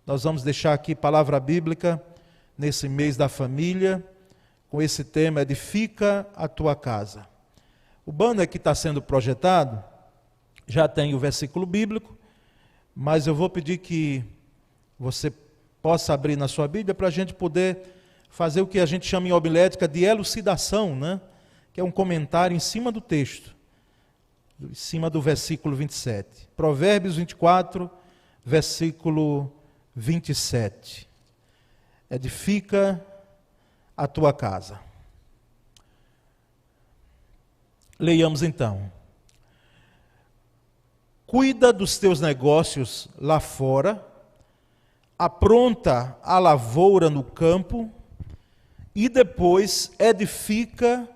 Nós vamos deixar aqui palavra bíblica nesse mês da família, com esse tema, edifica a tua casa. O banner que está sendo projetado já tem o versículo bíblico, mas eu vou pedir que você possa abrir na sua Bíblia para a gente poder fazer o que a gente chama em homilética de elucidação, né? Que é um comentário em cima do texto, em cima do versículo 27. Provérbios 24, versículo 27. Edifica a tua casa. Leiamos então. Cuida dos teus negócios lá fora, apronta a lavoura no campo e depois edifica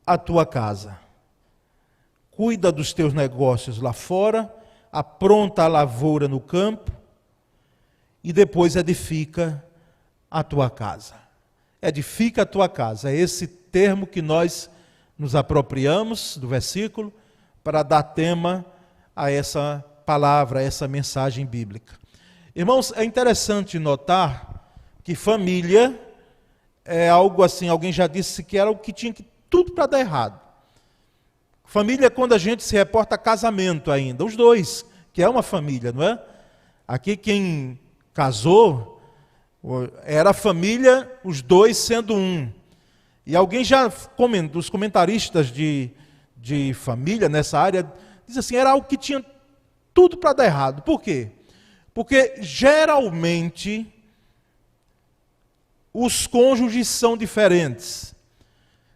a tua casa. Cuida dos teus negócios lá fora, apronta a lavoura no campo e depois edifica a tua casa. Edifica a tua casa, é esse termo que nós nos apropriamos do versículo para dar tema a essa palavra, a essa mensagem bíblica. Irmãos, é interessante notar que família é algo assim, alguém já disse que era o que tinha tudo para dar errado. Família é quando a gente se reporta a casamento ainda, os dois, que é uma família, não é? Aqui quem casou era a família, os dois sendo um. E alguém já comentou, os comentaristas de família nessa área, diz assim, era algo que tinha tudo para dar errado. Por quê? Porque geralmente os cônjuges são diferentes.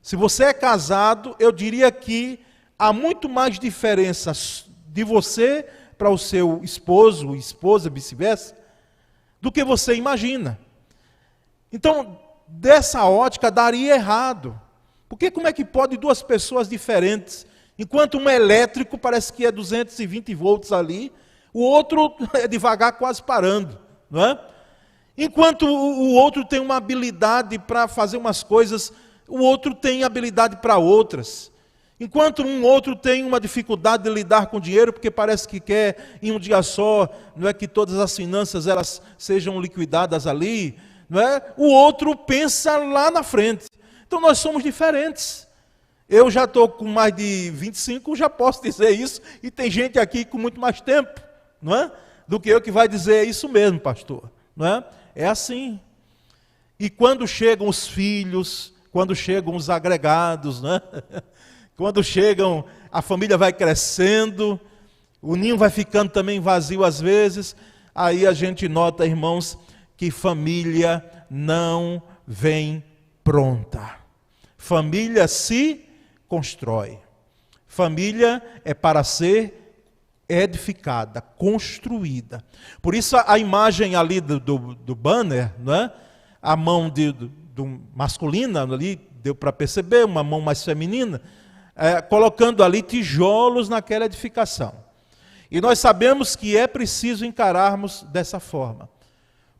Se você é casado, eu diria que há muito mais diferença de você para o seu esposo, esposa, vice-versa, do que você imagina. Então, dessa ótica, daria errado. Porque como é que pode duas pessoas diferentes, enquanto um elétrico parece que é 220 volts ali, o outro é devagar, quase parando, não é? Enquanto o outro tem uma habilidade para fazer umas coisas, o outro tem habilidade para outras. Enquanto um outro tem uma dificuldade de lidar com dinheiro, porque parece que quer em um dia só, não é, que todas as finanças elas sejam liquidadas ali, não é? O outro pensa lá na frente. Então nós somos diferentes. Eu já estou com mais de 25, já posso dizer isso, e tem gente aqui com muito mais tempo, não é? Do que eu que vai dizer isso mesmo, pastor, não é? É assim. E quando chegam os filhos, quando chegam os agregados, né? Quando chegam, a família vai crescendo, o ninho vai ficando também vazio às vezes, aí a gente nota, irmãos, que família não vem pronta. Família se constrói. Família é para ser edificada, construída. Por isso a imagem ali do banner, né? A mão do masculina ali, deu para perceber, uma mão mais feminina, colocando ali tijolos naquela edificação. E nós sabemos que é preciso encararmos dessa forma.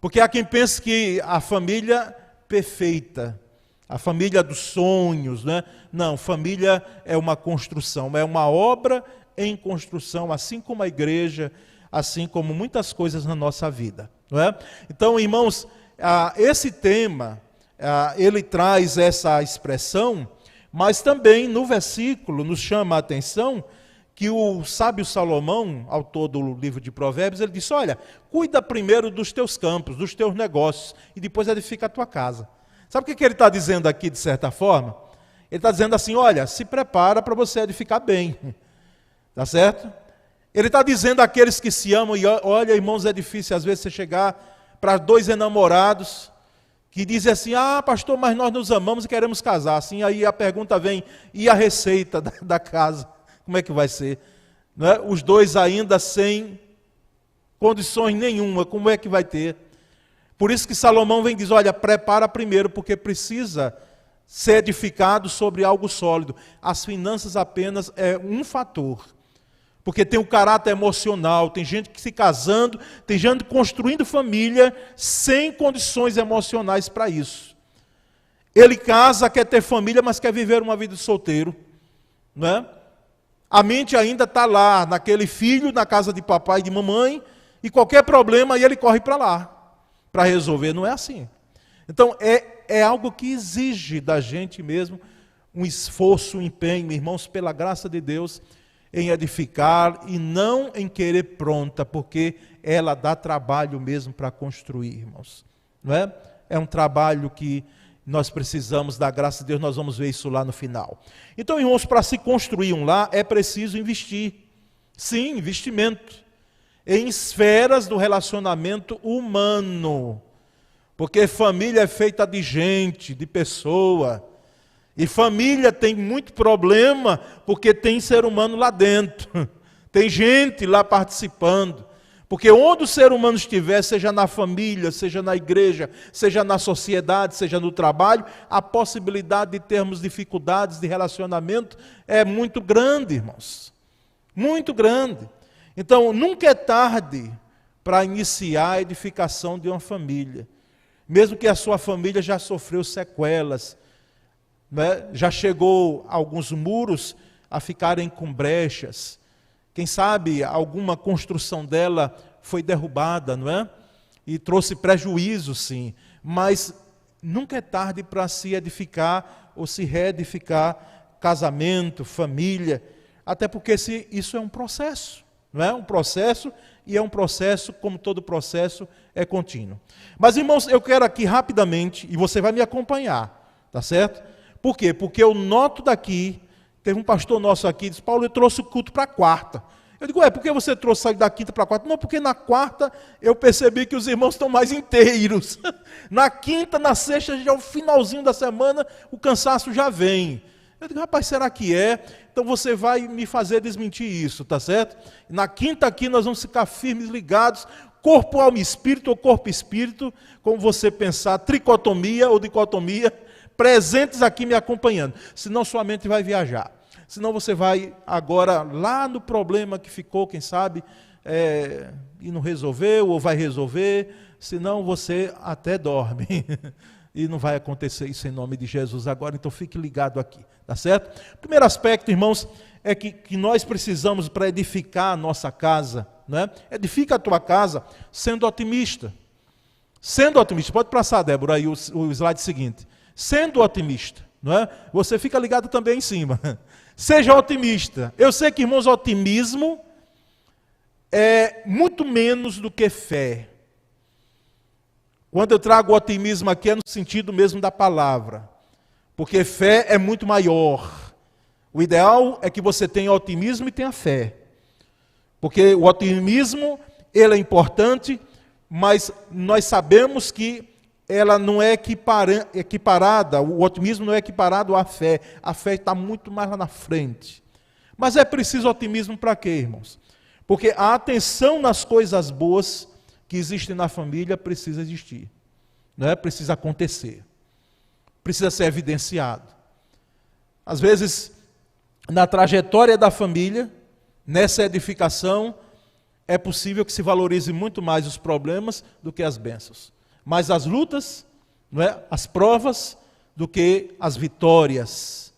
Porque há quem pense que a família perfeita, a família dos sonhos, né? Não, família é uma construção, é uma obra em construção, assim como a igreja, assim como muitas coisas na nossa vida, não é? Então, irmãos, esse tema, ele traz essa expressão, mas também no versículo nos chama a atenção que o sábio Salomão, autor do livro de Provérbios, ele disse, olha, cuida primeiro dos teus campos, dos teus negócios, e depois edifica a tua casa. Sabe o que ele está dizendo aqui, de certa forma? Ele está dizendo assim, olha, se prepara para você edificar bem. Tá certo? Ele está dizendo àqueles que se amam, e olha, irmãos, é difícil às vezes você chegar para dois enamorados, que dizem assim, pastor, mas nós nos amamos e queremos casar. Assim, aí a pergunta vem, e a receita da casa? Como é que vai ser? Não é? Os dois ainda sem condições nenhuma, como é que vai ter? Por isso que Salomão vem e diz, olha, prepara primeiro, porque precisa ser edificado sobre algo sólido. As finanças apenas é um fator. Porque tem o caráter emocional, tem gente que se casando, tem gente construindo família sem condições emocionais para isso. Ele casa, quer ter família, mas quer viver uma vida de solteiro, não é? A mente ainda está lá, naquele filho, na casa de papai e de mamãe, e qualquer problema aí ele corre para lá, para resolver. Não é assim. Então é algo que exige da gente mesmo um esforço, um empenho, irmãos, pela graça de Deus, em edificar e não em querer pronta, porque ela dá trabalho mesmo para construir, irmãos. Não é? É um trabalho que nós precisamos da graça de Deus, nós vamos ver isso lá no final. Então, irmãos, para se construir um lar, é preciso investir. Sim, investimento. Em esferas do relacionamento humano. Porque família é feita de gente, de pessoa. E família tem muito problema, porque tem ser humano lá dentro. Tem gente lá participando. Porque onde o ser humano estiver, seja na família, seja na igreja, seja na sociedade, seja no trabalho, a possibilidade de termos dificuldades de relacionamento é muito grande, irmãos. Muito grande. Então, nunca é tarde para iniciar a edificação de uma família. Mesmo que a sua família já sofreu sequelas, né? Já chegou alguns muros a ficarem com brechas. Quem sabe alguma construção dela foi derrubada, não é? E trouxe prejuízo, sim. Mas nunca é tarde para se edificar ou se reedificar casamento, família. Até porque isso é um processo, não é? Um processo, e é um processo, como todo processo, é contínuo. Mas, irmãos, eu quero aqui rapidamente, e você vai me acompanhar, tá certo? Por quê? Porque eu noto daqui. Teve um pastor nosso aqui, disse: Paulo, eu trouxe o culto para a quarta. Eu digo: por que você trouxe sair da quinta para a quarta? Não, porque na quarta eu percebi que os irmãos estão mais inteiros. Na quinta, na sexta, já é o finalzinho da semana, o cansaço já vem. Eu digo: rapaz, será que é? Então você vai me fazer desmentir isso, tá certo? Na quinta aqui nós vamos ficar firmes, ligados, corpo, alma e espírito, ou corpo e espírito, como você pensar, tricotomia ou dicotomia, presentes aqui me acompanhando, senão sua mente vai viajar, senão você vai agora lá no problema que ficou, quem sabe, e não resolveu, ou vai resolver, senão você até dorme, e não vai acontecer isso em nome de Jesus agora, então fique ligado aqui, tá certo? Primeiro aspecto, irmãos, é que nós precisamos para edificar a nossa casa, né? Edifica a tua casa sendo otimista, pode passar, Débora, aí o slide seguinte. Sendo otimista, não é? Você fica ligado também em cima. Seja otimista. Eu sei que, irmãos, otimismo é muito menos do que fé. Quando eu trago otimismo aqui é no sentido mesmo da palavra. Porque fé é muito maior. O ideal é que você tenha otimismo e tenha fé. Porque o otimismo, ele é importante, mas nós sabemos que ela não é equiparada, o otimismo não é equiparado à fé. A fé está muito mais lá na frente. Mas é preciso otimismo para quê, irmãos? Porque a atenção nas coisas boas que existem na família precisa existir. Não é? Precisa acontecer. Precisa ser evidenciado. Às vezes, na trajetória da família, nessa edificação, é possível que se valorize muito mais os problemas do que as bênçãos. Mais as lutas, não é? As provas, do que as vitórias,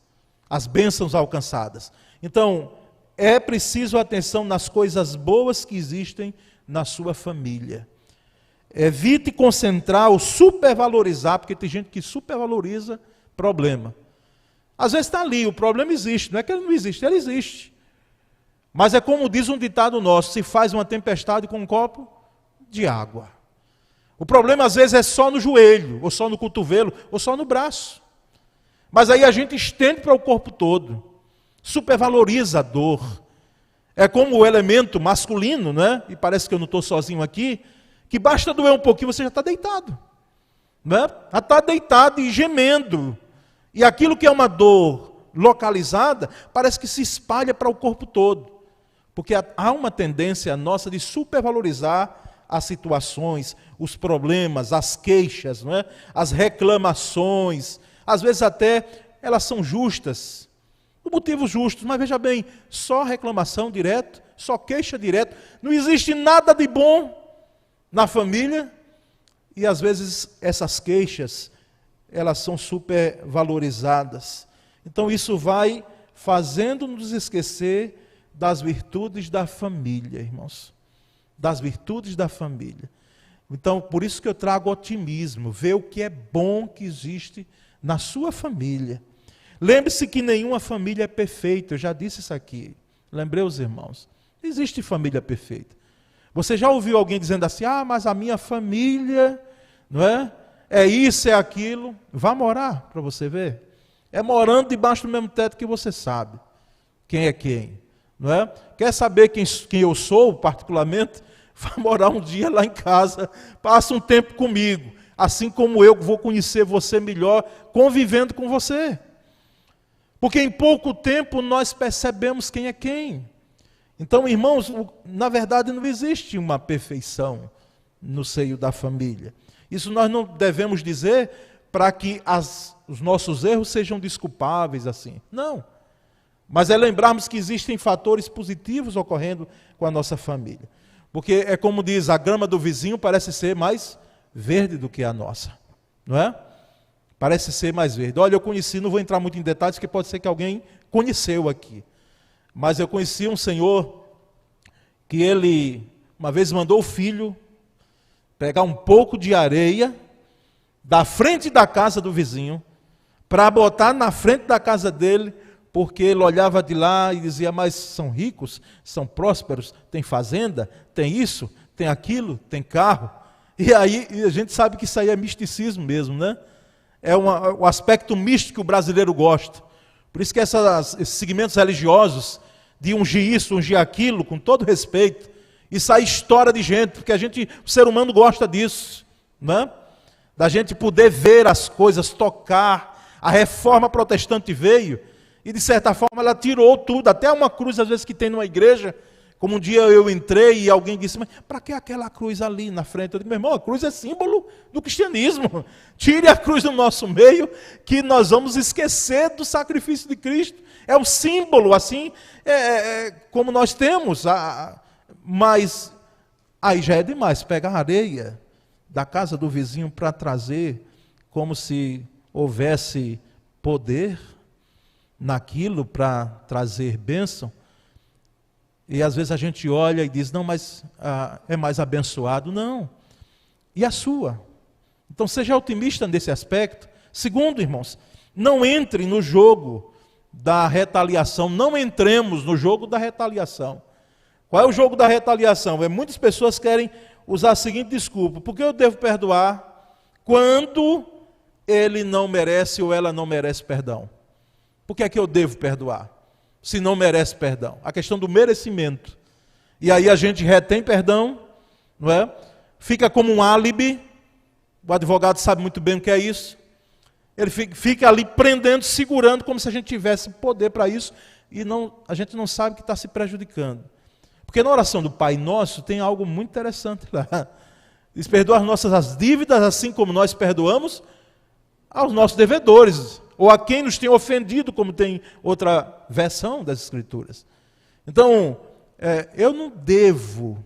as bênçãos alcançadas. Então, é preciso atenção nas coisas boas que existem na sua família. Evite concentrar ou supervalorizar, porque tem gente que supervaloriza problema. Às vezes está ali, o problema existe, não é que ele não existe, ele existe. Mas é como diz um ditado nosso: se faz uma tempestade com um copo de água. O problema às vezes é só no joelho, ou só no cotovelo, ou só no braço. Mas aí a gente estende para o corpo todo. Supervaloriza a dor. É como o elemento masculino, né? E parece que eu não estou sozinho aqui, que basta doer um pouquinho, você já está deitado. Né? Já está deitado e gemendo. E aquilo que é uma dor localizada, parece que se espalha para o corpo todo. Porque há uma tendência nossa de supervalorizar as situações, os problemas, as queixas, não é? As reclamações. Às vezes até elas são justas, por motivos justos, mas veja bem, só reclamação direto, só queixa direto, não existe nada de bom na família, e às vezes essas queixas, elas são supervalorizadas. Então isso vai fazendo-nos esquecer das virtudes da família, irmãos. das virtudes da família. Então, por isso que eu trago otimismo, ver o que é bom que existe na sua família. Lembre-se que nenhuma família é perfeita, eu já disse isso aqui. Lembrei os irmãos. Não existe família perfeita. Você já ouviu alguém dizendo assim, mas a minha família, não é? É isso, é aquilo. Vá morar para você ver. É morando debaixo do mesmo teto que você sabe quem é quem, não é? Quer saber quem eu sou, particularmente? Vá morar um dia lá em casa, passa um tempo comigo, assim como eu vou conhecer você melhor, convivendo com você. Porque em pouco tempo nós percebemos quem é quem. Então, irmãos, na verdade não existe uma perfeição no seio da família. Isso nós não devemos dizer para que os nossos erros sejam desculpáveis assim. Não. Mas é lembrarmos que existem fatores positivos ocorrendo com a nossa família. Porque é como diz, a grama do vizinho parece ser mais verde do que a nossa. Não é? Parece ser mais verde. Olha, eu conheci, não vou entrar muito em detalhes, porque pode ser que alguém conheceu aqui. Mas eu conheci um senhor que ele, uma vez mandou o filho pegar um pouco de areia da frente da casa do vizinho, para botar na frente da casa dele, porque ele olhava de lá e dizia, mas são ricos, são prósperos, tem fazenda, tem isso, tem aquilo, tem carro. E aí a gente sabe que isso aí é misticismo mesmo, né? É o aspecto místico que o brasileiro gosta. Por isso que esses segmentos religiosos, de ungir isso, ungir aquilo, com todo respeito, isso aí estoura de gente, porque o ser humano gosta disso, né? Da gente poder ver as coisas, tocar. A reforma protestante veio e, de certa forma, ela tirou tudo, até uma cruz, às vezes, que tem numa igreja. Como um dia eu entrei e alguém disse, mas para que aquela cruz ali na frente? Eu disse, meu irmão, a cruz é símbolo do cristianismo. Tire a cruz do nosso meio, que nós vamos esquecer do sacrifício de Cristo. É um símbolo, assim, como nós temos. Mas aí já é demais, pegar areia da casa do vizinho para trazer, como se houvesse poder naquilo para trazer bênção. E às vezes a gente olha e diz, não, mas é mais abençoado. Não. E a sua? Então seja otimista nesse aspecto. Segundo, irmãos, não entre no jogo da retaliação. Não entremos no jogo da retaliação. Qual é o jogo da retaliação? Muitas pessoas querem usar a seguinte desculpa, porque eu devo perdoar quando ele não merece ou ela não merece perdão? Por que é que eu devo perdoar, se não merece perdão? A questão do merecimento. E aí a gente retém perdão, não é? Fica como um álibi, o advogado sabe muito bem o que é isso. Ele fica ali prendendo, segurando, como se a gente tivesse poder para isso, e a gente não sabe que está se prejudicando. Porque na oração do Pai Nosso tem algo muito interessante lá. Diz, perdoa as dívidas, assim como nós perdoamos aos nossos devedores, ou a quem nos tem ofendido, como tem outra versão das Escrituras. Então, eu não devo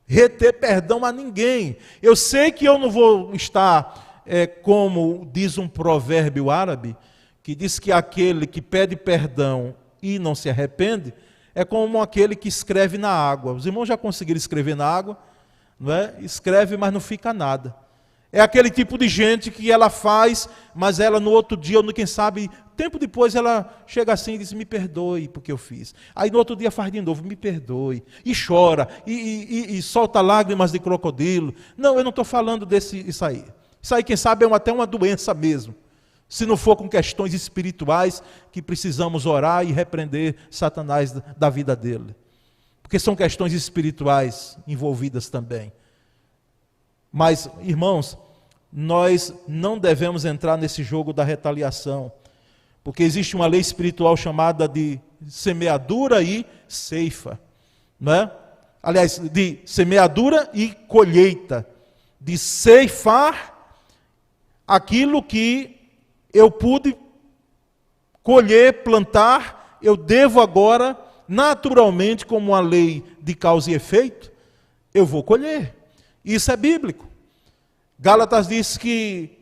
reter perdão a ninguém. Eu sei que eu não vou estar, como diz um provérbio árabe, que diz que aquele que pede perdão e não se arrepende, é como aquele que escreve na água. Os irmãos já conseguiram escrever na água? Não é? Escreve, mas não fica nada. É aquele tipo de gente que ela faz, mas ela no outro dia, ou quem sabe, tempo depois ela chega assim e diz, me perdoe porque eu fiz. Aí no outro dia faz de novo, me perdoe. E chora, e solta lágrimas de crocodilo. Não, eu não estou falando isso aí. Isso aí, quem sabe, é até uma doença mesmo. Se não for com questões espirituais que precisamos orar e repreender Satanás da vida dele. Porque são questões espirituais envolvidas também. Mas, irmãos, nós não devemos entrar nesse jogo da retaliação. Porque existe uma lei espiritual chamada de semeadura e ceifa. Não é? Aliás, de semeadura e colheita. De ceifar aquilo que eu pude colher, plantar, eu devo agora, naturalmente, como uma lei de causa e efeito, eu vou colher. Isso é bíblico. Gálatas diz que,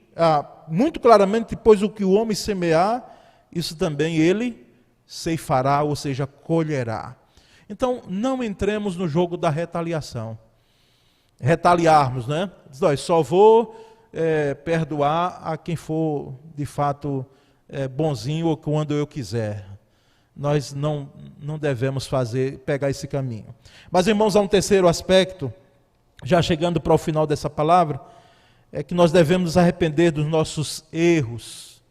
muito claramente, depois o que o homem semear, isso também ele ceifará, ou seja, colherá. Então, não entremos no jogo da retaliação. retaliarmos, né? Diz, ó, só vou perdoar a quem for de fato bonzinho ou quando eu quiser. Nós não devemos pegar esse caminho. Mas, irmãos, há um terceiro aspecto, já chegando para o final dessa palavra, é que nós devemos nos arrepender dos nossos erros.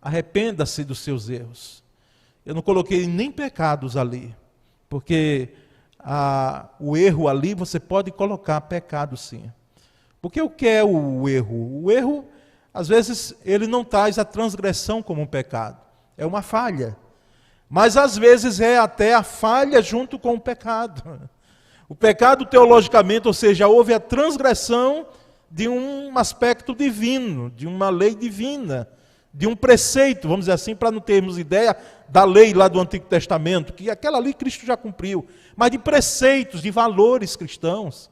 Arrependa-se dos seus erros. Eu não coloquei nem pecados ali, porque o erro ali você pode colocar pecado sim. Porque o que é o erro? O erro, às vezes, ele não traz a transgressão como um pecado. É uma falha. Mas às vezes é até a falha junto com o pecado. O pecado teologicamente, ou seja, houve a transgressão de um aspecto divino, de uma lei divina, de um preceito, vamos dizer assim, para não termos ideia da lei lá do Antigo Testamento, que aquela ali Cristo já cumpriu, mas de preceitos, de valores cristãos.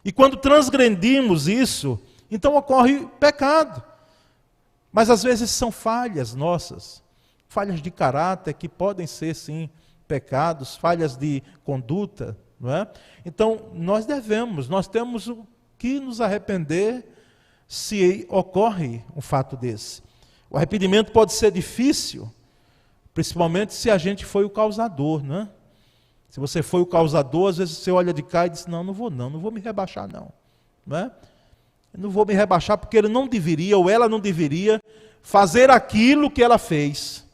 E quando transgredimos isso, então ocorre pecado. Mas às vezes são falhas nossas. Falhas de caráter que podem ser, sim, pecados, falhas de conduta, não é? Então, nós temos o que nos arrepender se ocorre um fato desse. O arrependimento pode ser difícil, principalmente se a gente foi o causador, não é? Se você foi o causador, às vezes você olha de cá e diz, não vou me rebaixar não é? Eu não vou me rebaixar porque ele não deveria, ou ela não deveria, fazer aquilo que ela fez.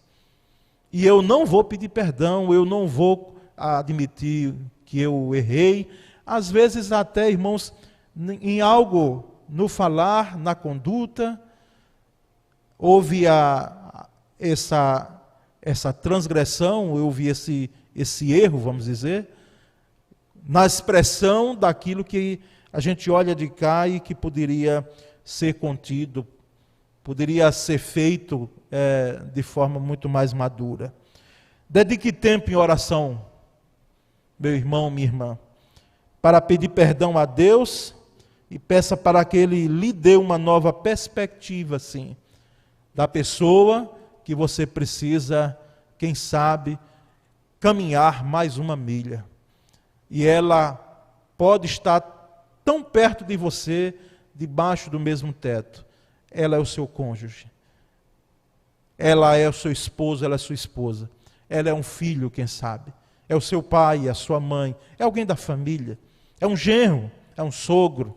E eu não vou pedir perdão, eu não vou admitir que eu errei. Às vezes até, irmãos, em algo, no falar, na conduta, houve essa transgressão, houve esse erro, vamos dizer, na expressão daquilo que a gente olha de cá e que poderia ser contido, poderia ser feito de forma muito mais madura. Dedique tempo em oração, meu irmão, minha irmã, para pedir perdão a Deus e peça para que Ele lhe dê uma nova perspectiva, sim, da pessoa que você precisa, quem sabe, caminhar mais uma milha. E ela pode estar tão perto de você, debaixo do mesmo teto. Ela é o seu cônjuge. Ela é o seu esposo, ela é a sua esposa. Ela é um filho, quem sabe. É o seu pai, é a sua mãe. É alguém da família. É um genro, é um sogro.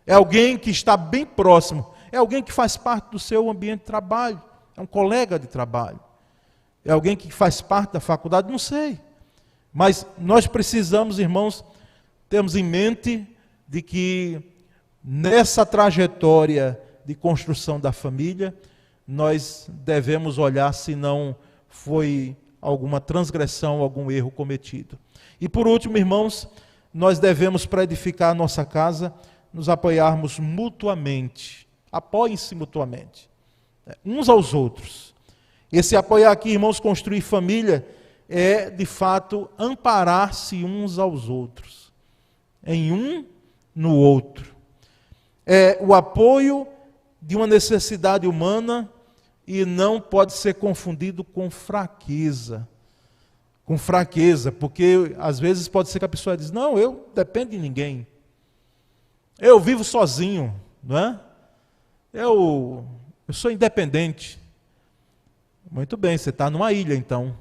É alguém que está bem próximo. É alguém que faz parte do seu ambiente de trabalho. É um colega de trabalho. É alguém que faz parte da faculdade, não sei. Mas nós precisamos, irmãos, termos em mente de que nessa trajetória de construção da família, nós devemos olhar se não foi alguma transgressão, algum erro cometido. E por último, irmãos, nós devemos, para edificar a nossa casa, nos apoiarmos mutuamente. Apoiem-se mutuamente, uns aos outros. Esse apoiar aqui, irmãos, construir família, é de fato amparar-se uns aos outros, em um no outro. É o apoio de uma necessidade humana e não pode ser confundido com fraqueza. Com fraqueza, porque às vezes pode ser que a pessoa diz, não, eu dependo de ninguém. Eu vivo sozinho, não é? Eu sou independente. Muito bem, você está numa ilha então.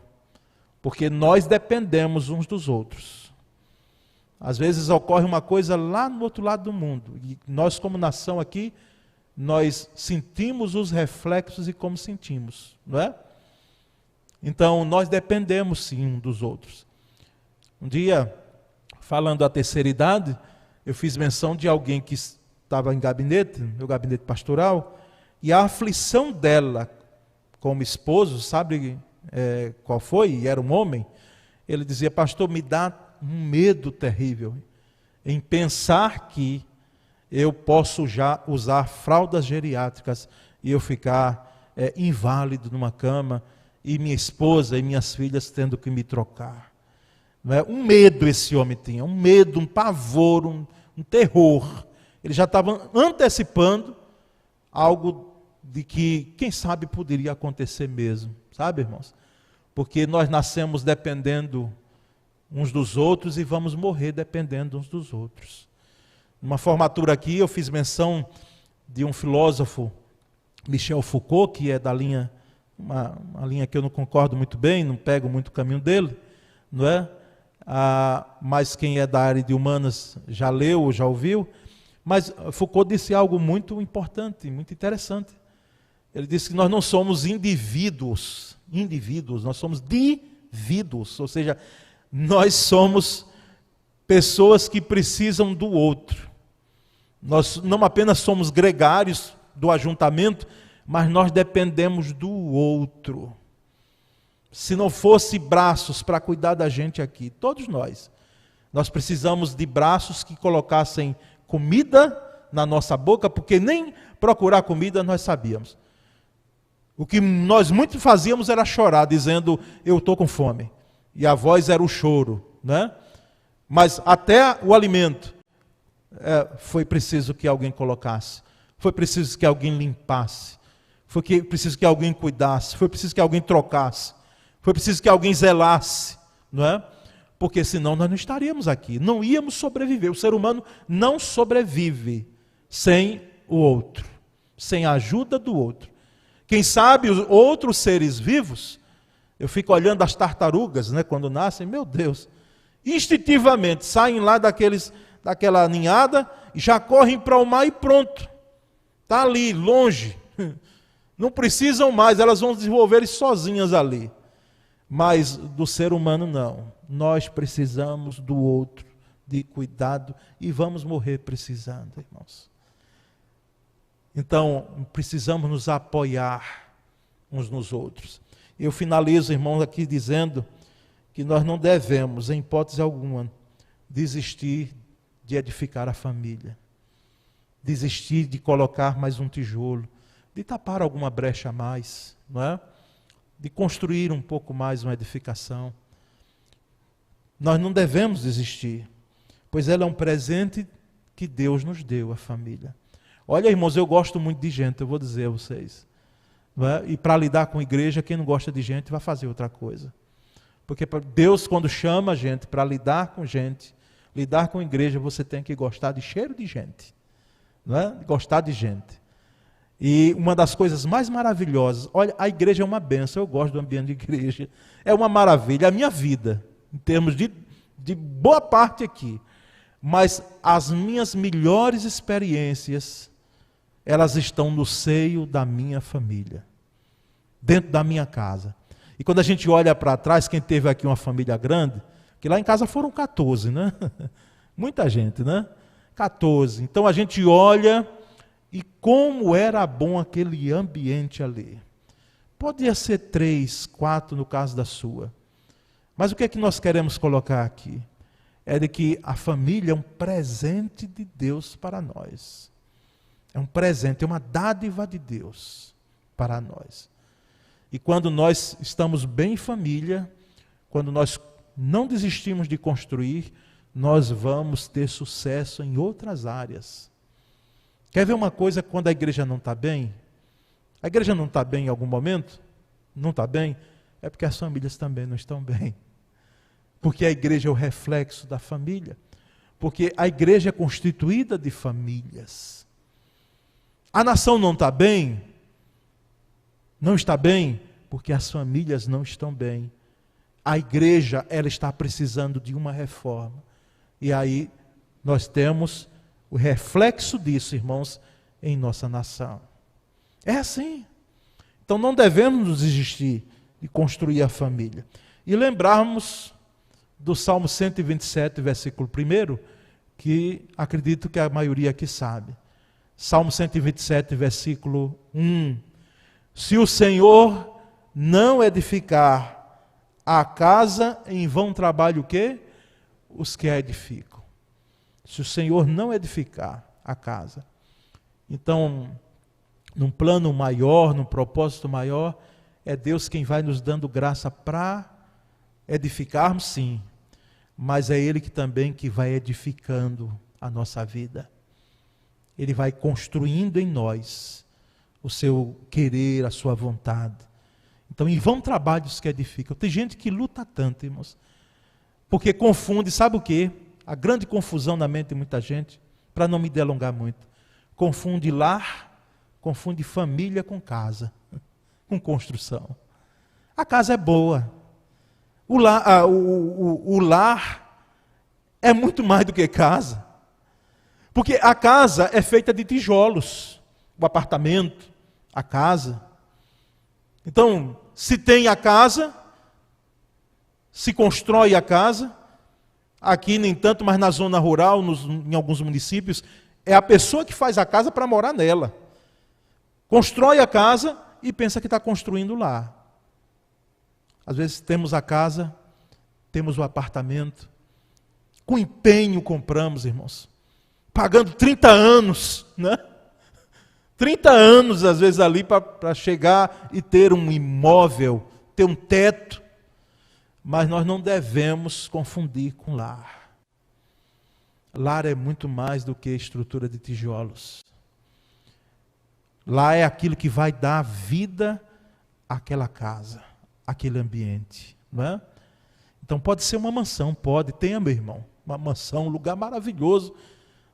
Porque nós dependemos uns dos outros. Às vezes ocorre uma coisa lá no outro lado do mundo. E nós, como nação aqui, nós sentimos os reflexos e como sentimos, não é? Então, nós dependemos sim uns dos outros. Um dia, falando da terceira idade, eu fiz menção de alguém que estava em gabinete, meu gabinete pastoral, e a aflição dela como esposo, sabe qual foi? E era um homem. Ele dizia, pastor, me dá um medo terrível em pensar que eu posso já usar fraldas geriátricas e eu ficar inválido numa cama e minha esposa e minhas filhas tendo que me trocar. Não é? Um medo esse homem tinha, um medo, um pavor, um terror. Ele já estava antecipando algo de que, quem sabe, poderia acontecer mesmo. Sabe, irmãos? Porque nós nascemos dependendo uns dos outros e vamos morrer dependendo uns dos outros. Numa formatura aqui, eu fiz menção de um filósofo, Michel Foucault, que é da linha, uma linha que eu não concordo muito bem, não pego muito o caminho dele, não é? Mas quem é da área de humanas já leu, já ouviu. Mas Foucault disse algo muito importante, muito interessante. Ele disse que nós não somos indivíduos, nós somos divíduos, ou seja, nós somos pessoas que precisam do outro. Nós não apenas somos gregários do ajuntamento, mas nós dependemos do outro. Se não fosse braços para cuidar da gente aqui, todos nós precisamos de braços que colocassem comida na nossa boca, porque nem procurar comida nós sabíamos. O que nós muito fazíamos era chorar, dizendo, eu estou com fome. E a voz era o choro, né? Mas até o alimento, foi preciso que alguém colocasse, foi preciso que alguém limpasse, foi preciso que alguém cuidasse, foi preciso que alguém trocasse, foi preciso que alguém zelasse, não é? Porque senão nós não estaríamos aqui, não íamos sobreviver. O ser humano não sobrevive sem o outro, sem a ajuda do outro. Quem sabe os outros seres vivos, eu fico olhando as tartarugas, né, quando nascem, meu Deus, instintivamente saem lá daquela ninhada e já correm para o mar e pronto. Está ali, longe. Não precisam mais, elas vão desenvolver sozinhas ali. Mas do ser humano não. Nós precisamos do outro, de cuidado, e vamos morrer precisando, irmãos. Então, precisamos nos apoiar uns nos outros. Eu finalizo, irmãos, aqui dizendo que nós não devemos, em hipótese alguma, desistir de edificar a família, desistir de colocar mais um tijolo, de tapar alguma brecha a mais, não é? De construir um pouco mais uma edificação. Nós não devemos desistir, pois ela é um presente que Deus nos deu, a família. Olha, irmãos, eu gosto muito de gente, eu vou dizer a vocês. Não é? E para lidar com a igreja, quem não gosta de gente vai fazer outra coisa. Porque Deus, quando chama a gente para lidar com gente, lidar com a igreja, você tem que gostar de cheiro de gente. Não é? Gostar de gente. E uma das coisas mais maravilhosas, olha, a igreja é uma bênção, eu gosto do ambiente de igreja, é uma maravilha, a minha vida, em termos de boa parte aqui, mas as minhas melhores experiências, elas estão no seio da minha família, dentro da minha casa. E quando a gente olha para trás, quem teve aqui uma família grande, que lá em casa foram 14, né? Muita gente, né? 14. Então a gente olha e como era bom aquele ambiente ali. Podia ser 3, 4 no caso da sua. Mas o que é que nós queremos colocar aqui? É de que a família é um presente de Deus para nós. É um presente, é uma dádiva de Deus para nós. E quando nós estamos bem em família, quando nós não desistimos de construir, nós vamos ter sucesso em outras áreas. Quer ver uma coisa quando a igreja não está bem? A igreja não está bem em algum momento? Não está bem? É porque as famílias também não estão bem. Porque a igreja é o reflexo da família. Porque a igreja é constituída de famílias. A nação não está bem? Não está bem? Porque as famílias não estão bem. A igreja, ela está precisando de uma reforma. E aí nós temos o reflexo disso, irmãos, em nossa nação. É assim. Então não devemos desistir de construir a família. E lembrarmos do Salmo 127, versículo 1, que acredito que a maioria aqui sabe. Salmo 127, versículo 1. Se o Senhor não edificar a casa, em vão trabalha o quê? Os que a edificam. Se o Senhor não edificar a casa. Então, num plano maior, num propósito maior, é Deus quem vai nos dando graça para edificarmos, sim. Mas é Ele que também que vai edificando a nossa vida. Ele vai construindo em nós o seu querer, a sua vontade. Então, em vão trabalhos que edificam. Tem gente que luta tanto, irmãos, porque confunde, sabe o quê? A grande confusão na mente de muita gente, para não me delongar muito, confunde lar, confunde família com casa, com construção. A casa é boa. O lar é muito mais do que casa. Porque a casa é feita de tijolos. O apartamento, a casa. Então, se tem a casa, se constrói a casa, aqui nem tanto, mas na zona rural, em alguns municípios, é a pessoa que faz a casa para morar nela. Constrói a casa e pensa que está construindo lá. Às vezes temos a casa, temos o apartamento, com empenho compramos, irmãos, pagando 30 anos, né? 30 anos, às vezes, ali para chegar e ter um imóvel, ter um teto. Mas nós não devemos confundir com lar. Lar é muito mais do que estrutura de tijolos. Lar é aquilo que vai dar vida àquela casa, àquele ambiente. Não é? Então pode ser uma mansão, tenha, meu irmão, uma mansão, um lugar maravilhoso.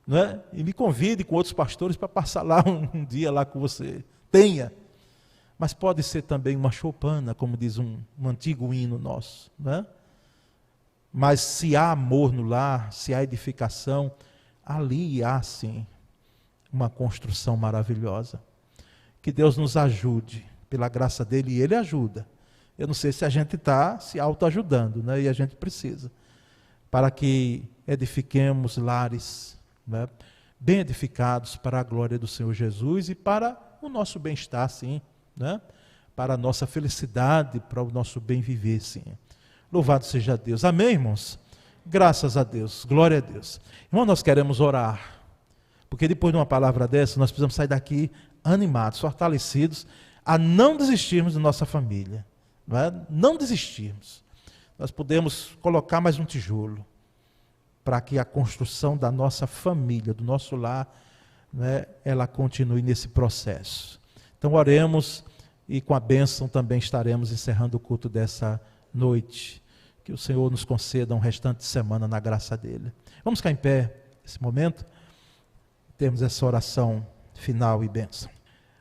Não é? E me convide com outros pastores para passar lá um dia lá com você. Tenha. Mas pode ser também uma choupana, como diz um antigo hino nosso. Né? Mas se há amor no lar, se há edificação, ali há sim uma construção maravilhosa. Que Deus nos ajude, pela graça dele, e ele ajuda. Eu não sei se a gente está se autoajudando, né? E a gente precisa. Para que edifiquemos lares, né? Bem edificados para a glória do Senhor Jesus e para o nosso bem-estar, sim. Né? Para a nossa felicidade, para o nosso bem viver, sim. Louvado seja Deus. Amém, irmãos? Graças a Deus, glória a Deus. Irmão, nós queremos orar, porque depois de uma palavra dessa, nós precisamos sair daqui animados, fortalecidos, a não desistirmos de nossa família. Não é? Não desistirmos. Nós podemos colocar mais um tijolo, para que a construção da nossa família, do nosso lar, né, ela continue nesse processo. Então oremos e com a bênção também estaremos encerrando o culto dessa noite. Que o Senhor nos conceda um restante de semana na graça dele. Vamos ficar em pé nesse momento. Temos essa oração final e bênção.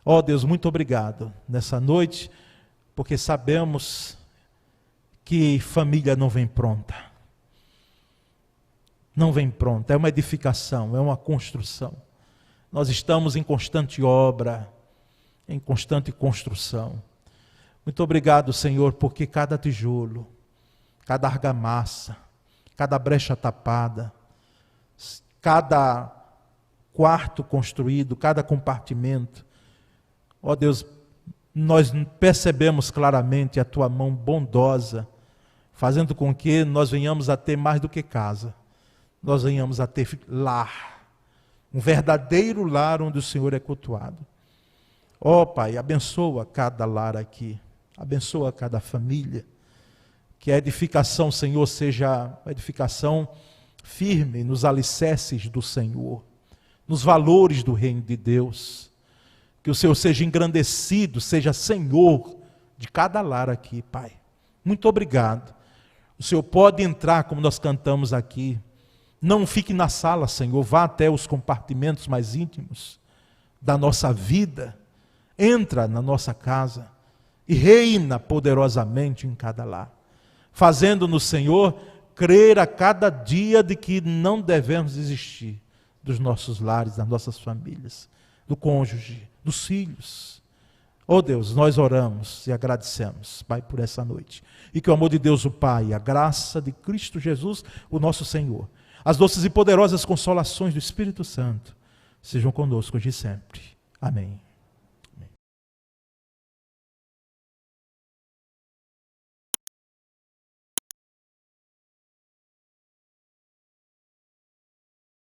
Ó Deus, muito obrigado nessa noite, porque sabemos que família não vem pronta. Não vem pronta, é uma edificação, é uma construção. Nós estamos em constante obra, em constante construção. Muito obrigado, Senhor, porque cada tijolo, cada argamassa, cada brecha tapada, cada quarto construído, cada compartimento, ó Deus, nós percebemos claramente a Tua mão bondosa, fazendo com que nós venhamos a ter mais do que casa, nós venhamos a ter lar, um verdadeiro lar onde o Senhor é cultuado. Ó Pai, abençoa cada lar aqui, abençoa cada família, que a edificação, Senhor, seja uma edificação firme nos alicerces do Senhor, nos valores do reino de Deus, que o Senhor seja engrandecido, seja Senhor de cada lar aqui, Pai. Muito obrigado. O Senhor pode entrar, como nós cantamos aqui, não fique na sala, Senhor, vá até os compartimentos mais íntimos da nossa vida, entra na nossa casa e reina poderosamente em cada lar, fazendo no Senhor crer a cada dia de que não devemos desistir dos nossos lares, das nossas famílias, do cônjuge, dos filhos. Oh Deus, nós oramos e agradecemos, Pai, por essa noite. E que o amor de Deus, o Pai, a graça de Cristo Jesus, o nosso Senhor, as doces e poderosas consolações do Espírito Santo, sejam conosco hoje e sempre. Amém.